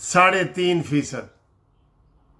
3.5%।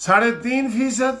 3.5%।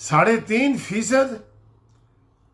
3.5%।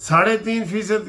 3.5%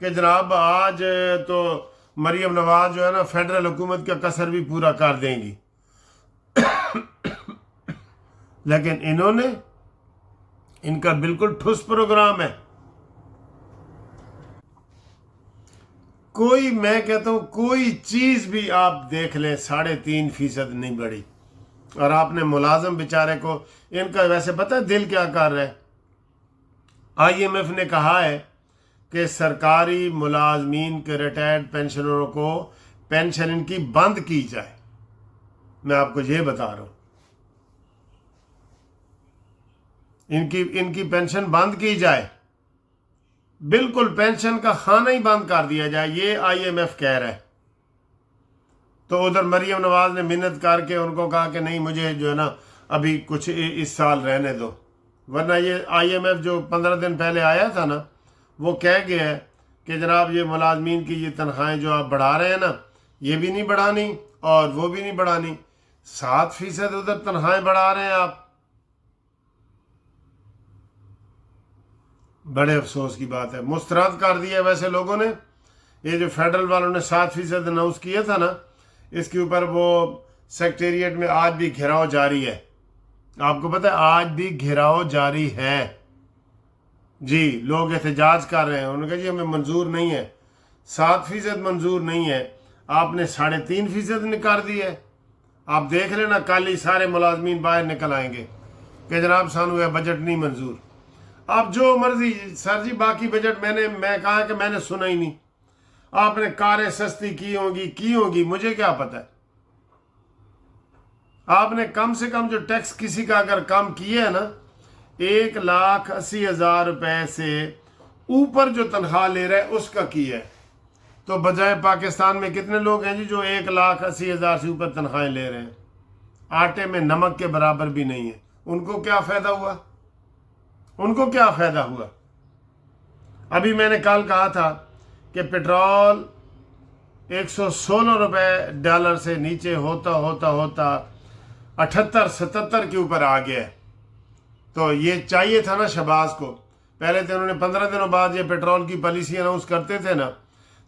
کہ جناب آج تو مریم نواز جو ہے نا فیڈرل حکومت کا قصر بھی پورا کر دیں گی، لیکن انہوں نے، ان کا بالکل ٹھوس پروگرام ہے. کوئی، میں کہتا ہوں کوئی چیز بھی آپ دیکھ لیں 3.5% نہیں بڑھی. اور آپ نے ملازم بیچارے کو، ان کا ویسے پتہ ہے دل کیا کر رہا ہے؟ IMF نے کہا ہے کہ سرکاری ملازمین کے ریٹائرڈ پینشنروں کو پینشن ان کی بند کی جائے. میں آپ کو یہ بتا رہا ہوں، ان کی پینشن بند کی جائے، بالکل پینشن کا خانہ ہی بند کر دیا جائے، یہ IMF کہہ رہا ہے. تو ادھر مریم نواز نے منت کر کے ان کو کہا کہ نہیں، مجھے جو ہے نا ابھی کچھ اس سال رہنے دو، ورنہ یہ IMF جو 15 دن پہلے آیا تھا نا، وہ کہہ گیا ہے کہ جناب یہ ملازمین کی یہ تنخواہیں جو آپ بڑھا رہے ہیں نا، یہ بھی نہیں بڑھانی اور وہ بھی نہیں بڑھانی. 7% ادھر تنخواہیں بڑھا رہے ہیں آپ. بڑے افسوس کی بات ہے، مسترد کر دیا ہے ویسے لوگوں نے. یہ جو فیڈرل والوں نے 7% اناؤنس کیا تھا نا، اس کے اوپر وہ سیکٹریٹ میں آج بھی گھیراؤ جاری ہے. آپ کو پتہ ہے آج بھی گھیراؤ جاری ہے جی. لوگ احتجاج کر رہے ہیں، انہوں نے کہا جی ہمیں منظور نہیں ہے، 7% منظور نہیں ہے، آپ نے 3.5% کر دی ہے. آپ دیکھ لینا کل ہی سارے ملازمین باہر نکل آئیں گے کہ جناب سانو یہ بجٹ نہیں منظور. آپ جو مرضی سر جی، باقی بجٹ میں کہا کہ میں نے سنا ہی نہیں. آپ نے کاریں سستی کی ہوں گی مجھے کیا پتہ ہے. آپ نے کم سے کم جو ٹیکس کسی کا اگر کم کیا ہے نا، 1,80,000 روپے سے اوپر جو تنخواہ لے رہے اس کا کیا ہے. تو بجائے پاکستان میں کتنے لوگ ہیں جی جو 1,80,000 سے اوپر تنخواہیں لے رہے ہیں، آٹے میں نمک کے برابر بھی نہیں ہے. ان کو کیا فائدہ ہوا؟ ان کو کیا فائدہ ہوا؟ ابھی میں نے کل کہا تھا کہ پیٹرول 116 روپے ڈالر سے نیچے ہوتا 78-77 کے اوپر آ گیا ہے. تو یہ چاہیے تھا نا شہباز کو. پہلے تو انہوں نے 15 دنوں بعد یہ پیٹرول کی پالیسی اناؤنس کرتے تھے نا،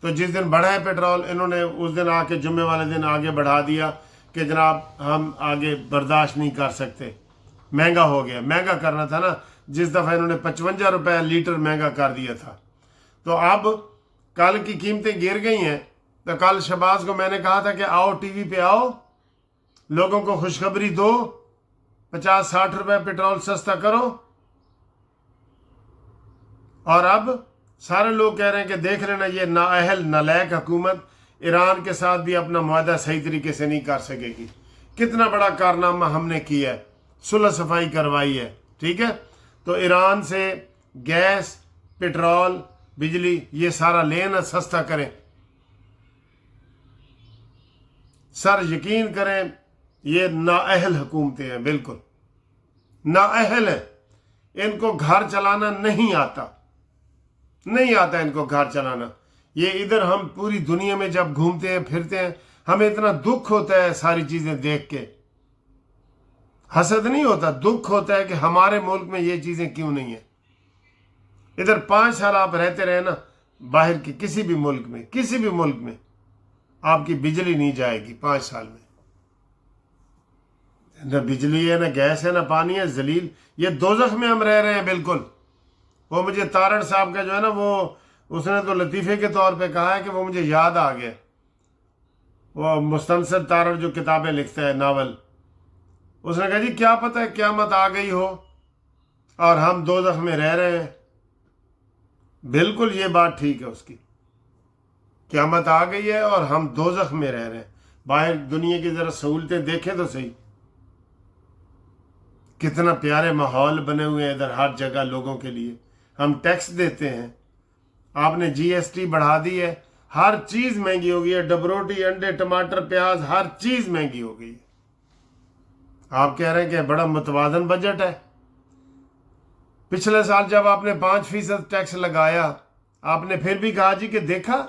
تو جس دن بڑھا ہے پیٹرول، انہوں نے اس دن آ کے جمعے والے دن آگے بڑھا دیا کہ جناب ہم آگے برداشت نہیں کر سکتے، مہنگا ہو گیا. مہنگا کرنا تھا نا، جس دفعہ انہوں نے 55 روپے لیٹر مہنگا کر دیا تھا. تو اب کل کی قیمتیں گر گئی ہیں. تو کل شہباز کو میں نے کہا تھا کہ آؤ ٹی وی پہ آؤ، لوگوں کو خوشخبری دو، 50-60 روپے پیٹرول سستا کرو. اور اب سارے لوگ کہہ رہے ہیں کہ دیکھ لینا یہ نااہل نالائق حکومت ایران کے ساتھ بھی اپنا معاہدہ صحیح طریقے سے نہیں کر سکے گی. کتنا بڑا کارنامہ ہم نے کیا ہے، صلح صفائی کروائی ہے، ٹھیک ہے. تو ایران سے گیس، پیٹرول، بجلی یہ سارا لینا سستا کریں. سر یقین کریں یہ نااہل حکومتیں ہیں، بالکل نااہل ہیں. ان کو گھر چلانا نہیں آتا ان کو گھر چلانا. یہ ادھر ہم پوری دنیا میں جب گھومتے ہیں پھرتے ہیں، ہمیں اتنا دکھ ہوتا ہے ساری چیزیں دیکھ کے. حسد نہیں ہوتا، دکھ ہوتا ہے کہ ہمارے ملک میں یہ چیزیں کیوں نہیں ہیں. ادھر 5 سال آپ رہتے رہے نا، باہر کے کسی بھی ملک میں آپ کی بجلی نہیں جائے گی 5 سال میں. نہ بجلی ہے، نہ گیس ہے، نہ پانی ہے. ذلیل، یہ دوزخ میں ہم رہ رہے ہیں بالکل. وہ مجھے تارڑ صاحب کا جو ہے نا، وہ اس نے تو لطیفے کے طور پہ کہا ہے کہ وہ مجھے یاد آ گیا. وہ مستنصر تارڑ جو کتابیں لکھتا ہے، ناول، اس نے کہا جی کیا پتہ ہے قیامت آ گئی ہو اور ہم دوزخ میں رہ رہے ہیں. بالکل یہ بات ٹھیک ہے اس کی. قیامت آ گئی ہے اور ہم دوزخ میں رہ رہے ہیں. باہر دنیا کی ذرا سہولتیں دیکھیں تو صحیح، کتنا پیارے ماحول بنے ہوئے ہیں ادھر ہر جگہ لوگوں کے لیے. ہم ٹیکس دیتے ہیں، آپ نے GST بڑھا دی ہے، ہر چیز مہنگی ہو گئی ہے. ڈبروٹی، انڈے، ٹماٹر، پیاز، ہر چیز مہنگی ہو گئی ہے. آپ کہہ رہے ہیں کہ بڑا متوازن بجٹ ہے. پچھلے سال جب آپ نے 5% ٹیکس لگایا، آپ نے پھر بھی کہا جی کہ دیکھا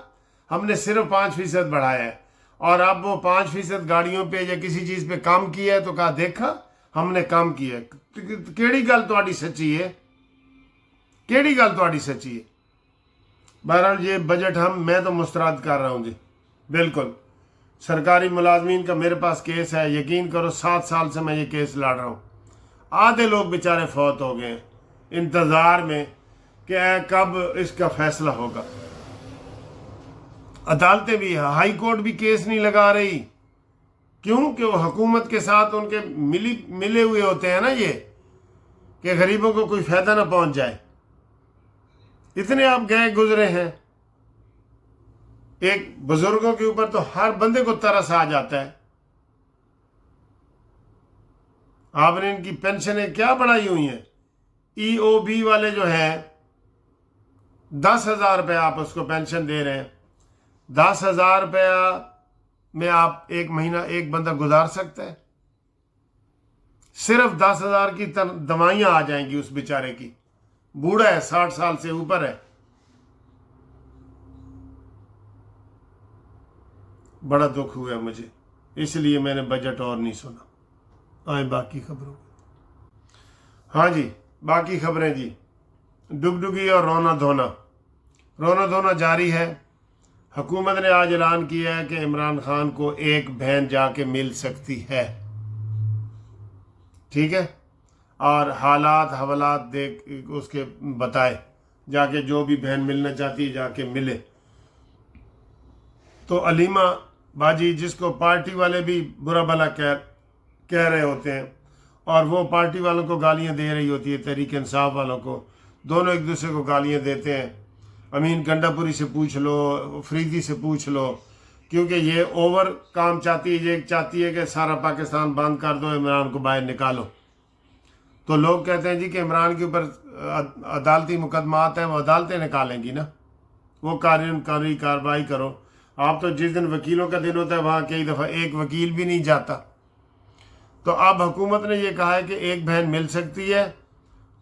ہم نے صرف 5% بڑھایا ہے، اور اب وہ 5% گاڑیوں پہ یا کسی چیز پہ کام کیا ہے تو کہا دیکھا ہم نے کام کیا ہے. کیڑی گل تہاڈی سچی ہے؟ کیڑی گل تہاڈی سچی ہے؟ بہرحال یہ بجٹ میں تو مسترد کر رہا ہوں جی، بالکل۔ سرکاری ملازمین کا میرے پاس کیس ہے، یقین کرو 7 سال سے میں یہ کیس لڑ رہا ہوں۔ آدھے لوگ بیچارے فوت ہو گئے ہیں انتظار میں کہ کب اس کا فیصلہ ہوگا۔ عدالتیں بھی، ہائی کورٹ بھی کیس نہیں لگا رہی، کیوں کہ وہ حکومت کے ساتھ ان کے ملے ہوئے ہوتے ہیں نا یہ، کہ غریبوں کو کوئی فائدہ نہ پہنچ جائے۔ اتنے آپ گئے گزرے ہیں، ایک بزرگوں کے اوپر تو ہر بندے کو ترس آ جاتا ہے۔ آپ نے ان کی پینشنیں کیا بڑھائی ہوئی ہیں؟ ای او بی والے جو ہیں 10,000 روپے آپ اس کو پینشن دے رہے ہیں۔ 10,000 روپیہ میں آپ ایک مہینہ ایک بندہ گزار سکتا ہے؟ صرف 10,000 کی دوائیاں آ جائیں گی اس بیچارے کی، بوڑھا ہے، 60 سال سے اوپر ہے۔ بڑا دکھ ہوا مجھے، اس لیے میں نے بجٹ اور نہیں سنا۔ آئیں باقی خبروں۔ ہاں جی، باقی خبریں جی، ڈگڈگی اور رونا دھونا جاری ہے۔ حکومت نے آج اعلان کیا ہے کہ عمران خان کو ایک بہن جا کے مل سکتی ہے، ٹھیک ہے، اور حوالات دیکھ اس کے بتائے، جا کے جو بھی بہن ملنا چاہتی ہے جا کے ملے۔ تو علیمہ باجی، جس کو پارٹی والے بھی برا بھلا کہہ رہے ہوتے ہیں، اور وہ پارٹی والوں کو گالیاں دے رہی ہوتی ہے، تحریک انصاف والوں کو، دونوں ایک دوسرے کو گالیاں دیتے ہیں۔ امین گنڈا پوری سے پوچھ لو، فریدی سے پوچھ لو، کیونکہ یہ اوور کام چاہتی ہے، یہ چاہتی ہے کہ سارا پاکستان بند کر دو، عمران کو باہر نکالو۔ تو لوگ کہتے ہیں جی کہ عمران کے اوپر عدالتی مقدمات ہیں، وہ عدالتیں نکالیں گی نا، وہ قانونی کارروائی کرو۔ آپ تو جس دن وکیلوں کا دن ہوتا ہے وہاں کئی دفعہ ایک وکیل بھی نہیں جاتا۔ تو اب حکومت نے یہ کہا ہے کہ ایک بہن مل سکتی ہے،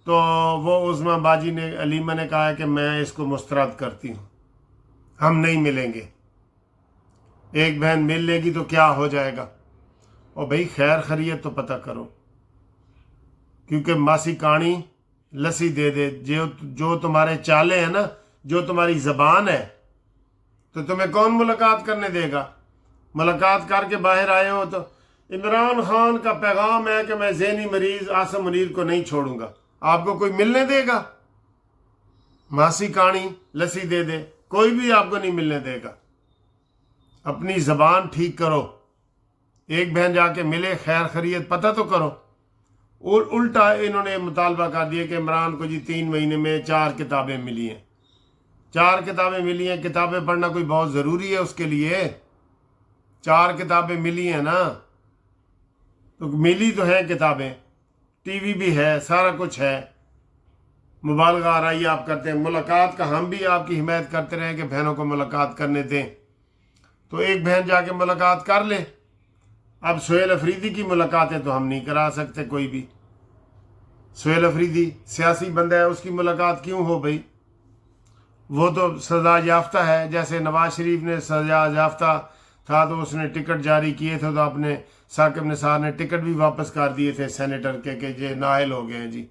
تو وہ عظمیٰ باجی نے، علیمہ نے کہا ہے کہ میں اس کو مسترد کرتی ہوں، ہم نہیں ملیں گے۔ ایک بہن مل لے گی تو کیا ہو جائے گا؟ اور بھئی خیر خیریت تو پتہ کرو، کیونکہ ماسی کانی لسی دے دے، جو تمہارے چالے ہیں نا، جو تمہاری زبان ہے، تو تمہیں کون ملاقات کرنے دے گا؟ ملاقات کر کے باہر آئے ہو تو عمران خان کا پیغام ہے کہ میں ذہنی مریض عاصم منیر کو نہیں چھوڑوں گا، آپ کو کوئی ملنے دے گا؟ ماسی کانی لسی دے دے، کوئی بھی آپ کو نہیں ملنے دے گا۔ اپنی زبان ٹھیک کرو، ایک بہن جا کے ملے، خیر خیریت پتہ تو کرو۔ اور الٹا انہوں نے مطالبہ کر دیا کہ عمران کو جی 3 مہینے میں 4 کتابیں ملی ہیں، 4 کتابیں ملی ہیں۔ کتابیں پڑھنا کوئی بہت ضروری ہے اس کے لیے؟ 4 کتابیں ملی ہیں نا، تو ملی تو ہیں کتابیں، ٹی وی بھی ہے، سارا کچھ ہے۔ مبالغہ آرائی آپ کرتے ہیں۔ ملاقات کا ہم بھی آپ کی حمایت کرتے رہے کہ بہنوں کو ملاقات کرنے دیں، تو ایک بہن جا کے ملاقات کر لے۔ اب سہیل افریدی کی ملاقاتیں تو ہم نہیں کرا سکتے کوئی بھی۔ سہیل افریدی سیاسی بندہ ہے، اس کی ملاقات کیوں ہو بھائی؟ وہ تو سزا یافتہ ہے، جیسے نواز شریف نے سزا یافتہ تھا تو اس نے ٹکٹ جاری کیے تھے، تو اپنے ثاقب نثار نے ٹکٹ بھی واپس کر دیے تھے سینیٹر کے کہ یہ نااہل ہو گئے ہیں جی،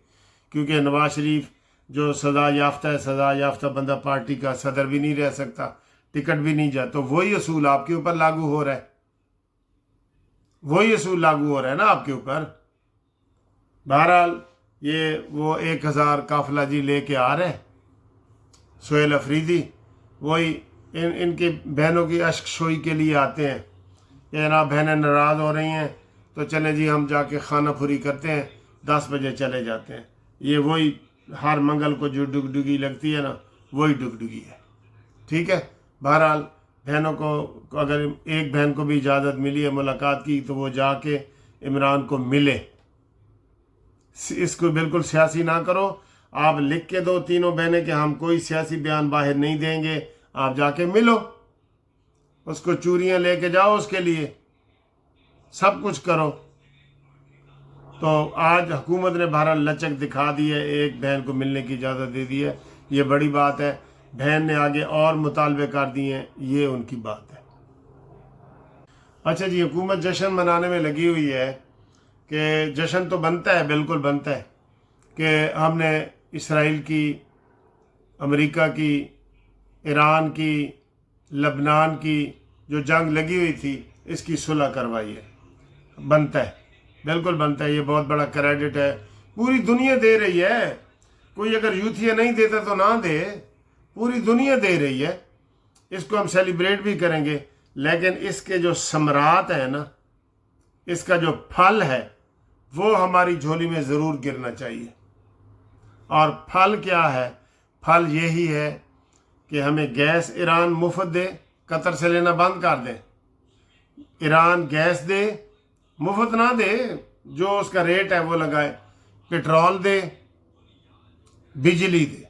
کیونکہ نواز شریف جو سزا یافتہ ہے، سزا یافتہ بندہ پارٹی کا صدر بھی نہیں رہ سکتا، ٹکٹ بھی نہیں جاتا۔ تو وہی اصول آپ کے اوپر لاگو ہو رہا ہے، وہی اصول لاگو ہو رہا ہے نا آپ کے اوپر۔ بہرحال یہ وہ 1,000 قافلہ جی لے کے آ رہے ہیں سہیل افریدی، وہی ان کی بہنوں کی اشک شوئی کے لیے آتے ہیں کہ جناب بہنیں ناراض ہو رہی ہیں تو چلیں جی ہم جا کے خانہ پھری کرتے ہیں، 10 بجے چلے جاتے ہیں۔ یہ وہی ہر منگل کو جو ڈگڈگی لگتی ہے نا، وہی ڈگڈگی ہے، ٹھیک ہے۔ بہرحال بہنوں کو اگر ایک بہن کو بھی اجازت ملی ہے ملاقات کی تو وہ جا کے عمران کو ملے۔ اس کو بالکل سیاسی نہ کرو، آپ لکھ کے دو تینوں بہنیں کہ ہم کوئی سیاسی بیان باہر نہیں دیں گے، آپ جا کے ملو، اس کو چوریاں لے کے جاؤ، اس کے لیے سب کچھ کرو۔ تو آج حکومت نے بہرحال لچک دکھا دی ہے، ایک بہن کو ملنے کی اجازت دے دی ہے، یہ بڑی بات ہے۔ بہن نے آگے اور مطالبے کر دیے ہیں، یہ ان کی بات ہے۔ اچھا جی، حکومت جشن منانے میں لگی ہوئی ہے کہ جشن تو بنتا ہے، بالکل بنتا ہے کہ ہم نے اسرائیل کی، امریکہ کی، ایران کی لبنان کی جو جنگ لگی ہوئی تھی اس کی صلح کروائی ہے، بنتا ہے، بالکل بنتا ہے، یہ بہت بڑا کریڈٹ ہے، پوری دنیا دے رہی ہے، کوئی اگر یوتھیا نہیں دیتا تو نہ دے، پوری دنیا دے رہی ہے، اس کو ہم سیلیبریٹ بھی کریں گے، لیکن اس کے جو ثمرات ہیں نا، اس کا جو پھل ہے وہ ہماری جھولی میں ضرور گرنا چاہیے۔ اور پھل کیا ہے؟ پھل یہی ہے کہ ہمیں گیس ایران مفت دے، قطر سے لینا بند کر دے، ایران گیس دے، مفت نہ دے، جو اس کا ریٹ ہے وہ لگائے، پٹرول دے، بجلی دے،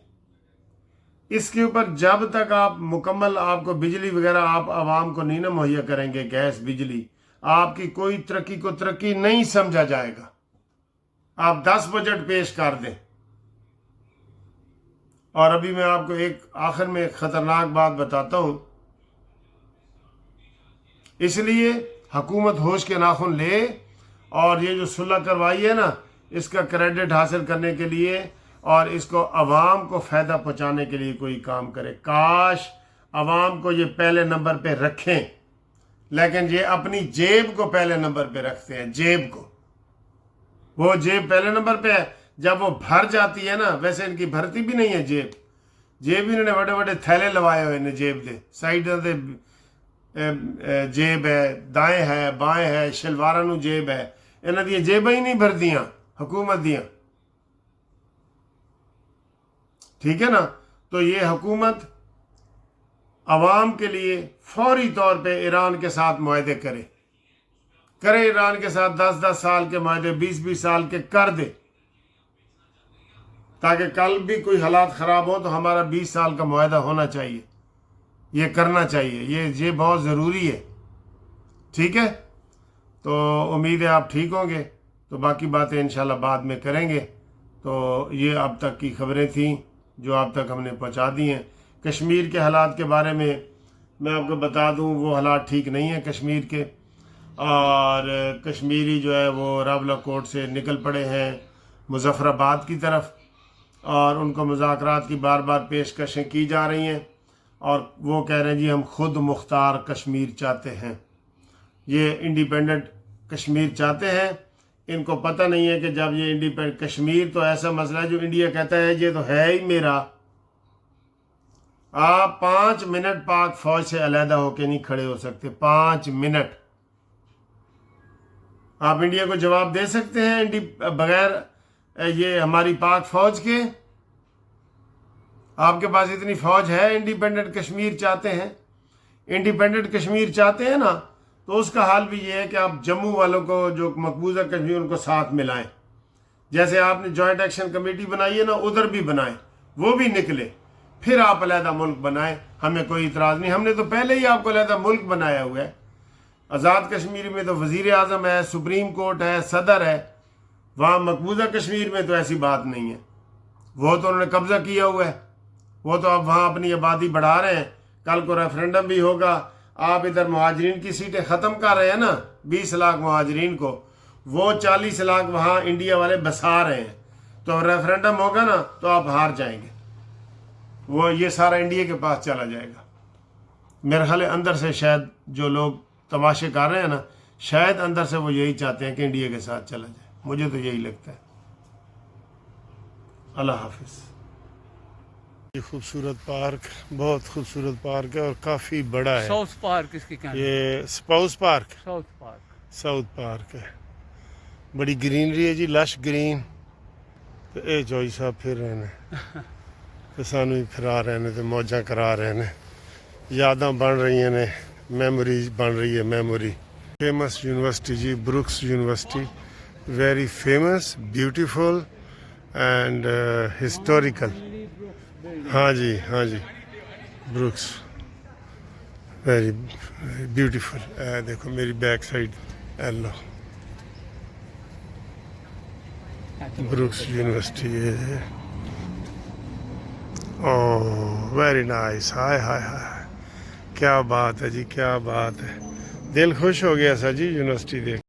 اس کے اوپر جب تک آپ مکمل آپ کو بجلی وغیرہ آپ عوام کو نہیں نہ مہیا کریں گے، گیس بجلی، آپ کی کوئی ترقی کو ترقی نہیں سمجھا جائے گا۔ آپ 10 بجٹ پیش کر دیں۔ اور ابھی میں آپ کو ایک آخر میں ایک خطرناک بات بتاتا ہوں، اس لیے حکومت ہوش کے ناخن لے، اور یہ جو صلح کروائی ہے نا، اس کا کریڈٹ حاصل کرنے کے لیے اور اس کو عوام کو فائدہ پہنچانے کے لیے کوئی کام کرے۔ کاش عوام کو یہ پہلے نمبر پہ رکھیں، لیکن یہ اپنی جیب کو پہلے نمبر پہ رکھتے ہیں، جیب کو، وہ جیب پہلے نمبر پہ ہے، جب وہ بھر جاتی ہے نا، ویسے ان کی بھرتی بھی نہیں ہے جیب انہوں نے بڑے بڑے تھیلے لوائے ہوئے نے، جیب دے سائڈ دے جیب ہے، دائیں ہے بائیں ہے، شلواروں نو جیب ہے، انہاں دی جیباں ہی نہیں بھردیاں حکومت دیاں، ٹھیک ہے نا۔ تو یہ حکومت عوام کے لیے فوری طور پہ ایران کے ساتھ معاہدے کرے ایران کے ساتھ 10 سال کے معاہدے، 20 سال کے کر دے، تاکہ کل بھی کوئی حالات خراب ہو تو ہمارا 20 سال کا معاہدہ ہونا چاہیے، یہ کرنا چاہیے، یہ بہت ضروری ہے، ٹھیک ہے۔ تو امید ہے آپ ٹھیک ہوں گے، تو باقی باتیں انشاءاللہ بعد میں کریں گے۔ تو یہ اب تک کی خبریں تھیں جو اب تک ہم نے پہنچا دی ہیں۔ کشمیر کے حالات کے بارے میں آپ کو بتا دوں، وہ حالات ٹھیک نہیں ہیں کشمیر کے، اور کشمیری جو ہے وہ راولہ کوٹ سے نکل پڑے ہیں مظفر آباد کی طرف، اور ان کو مذاکرات کی بار بار پیشکشیں کی جا رہی ہیں، اور وہ کہہ رہے ہیں جی ہم خود مختار کشمیر چاہتے ہیں، یہ انڈیپینڈنٹ کشمیر چاہتے ہیں۔ ان کو پتہ نہیں ہے کہ جب یہ انڈیپینڈنٹ کشمیر تو ایسا مسئلہ ہے جو انڈیا کہتا ہے یہ تو ہے ہی میرا، آپ 5 منٹ پاک فوج سے علیحدہ ہو کے نہیں کھڑے ہو سکتے، 5 منٹ۔ آپ انڈیا کو جواب دے سکتے ہیں بغیر یہ ہماری پاک فوج کے؟ آپ کے پاس اتنی فوج ہے؟ انڈیپینڈنٹ کشمیر چاہتے ہیں، انڈیپینڈنٹ کشمیر چاہتے ہیں نا، تو اس کا حال بھی یہ ہے کہ آپ جموں والوں کو جو مقبوضہ کشمیر ان کو ساتھ ملائیں، جیسے آپ نے جوائنٹ ایکشن کمیٹی بنائی ہے نا، ادھر بھی بنائیں، وہ بھی نکلے، پھر آپ علیحدہ ملک بنائیں، ہمیں کوئی اعتراض نہیں، ہم نے تو پہلے ہی آپ کو علیحدہ ملک بنایا ہوا ہے۔ آزاد کشمیر میں تو وزیر اعظم ہے، سپریم کورٹ ہے، صدر ہے، وہاں مقبوضہ کشمیر میں تو ایسی بات نہیں ہے، وہ تو انہوں نے قبضہ کیا ہوا ہے، وہ تو اب وہاں اپنی آبادی بڑھا رہے ہیں، کل کو ریفرنڈم بھی ہوگا، آپ ادھر مہاجرین کی سیٹیں ختم کر رہے ہیں نا، 20 لاکھ مہاجرین کو، وہ 40 لاکھ وہاں انڈیا والے بسا رہے ہیں، تو ریفرنڈم ہوگا نا تو آپ ہار جائیں گے، وہ یہ سارا انڈیا کے پاس چلا جائے گا۔ میرے خیال ہے اندر سے شاید جو لوگ تماشے کر رہے ہیں نا، شاید اندر سے وہ یہی چاہتے ہیں کہ انڈیا کے ساتھ چلا جائے، مجھے تو یہی لگتا ہے۔ اللہ حافظ۔ یہ خوبصورت پارک، بہت خوبصورت پارک ہے اور کافی بڑا ہے۔ ساؤتھ پارک اس کے کیا؟ یہ سپاؤس پارک، ساؤتھ پارک ہے، بڑی گرینری ہے جی، لش گرین۔ تو اے جوئی صاحب پھر رہے ہیں، تو سانو ہی پھرا رہے ہیں، تو موجاں کرا رہے ہیں، یاداں بن رہی ہیں، میموریز بن رہی ہے، میموری۔ فیمس یونیورسٹی جی، Brookes university, very famous, beautiful and historical. ہاں جی بروکس ویری بیوٹیفل۔ دیکھو میری بیک سائڈ ایلو بروکس یونیورسٹی ہے۔ اوہ ویری نائس، ہائے ہائے ہائے، کیا بات ہے جی، کیا بات ہے، دل خوش ہو گیا سا جی یونیورسٹی دیکھ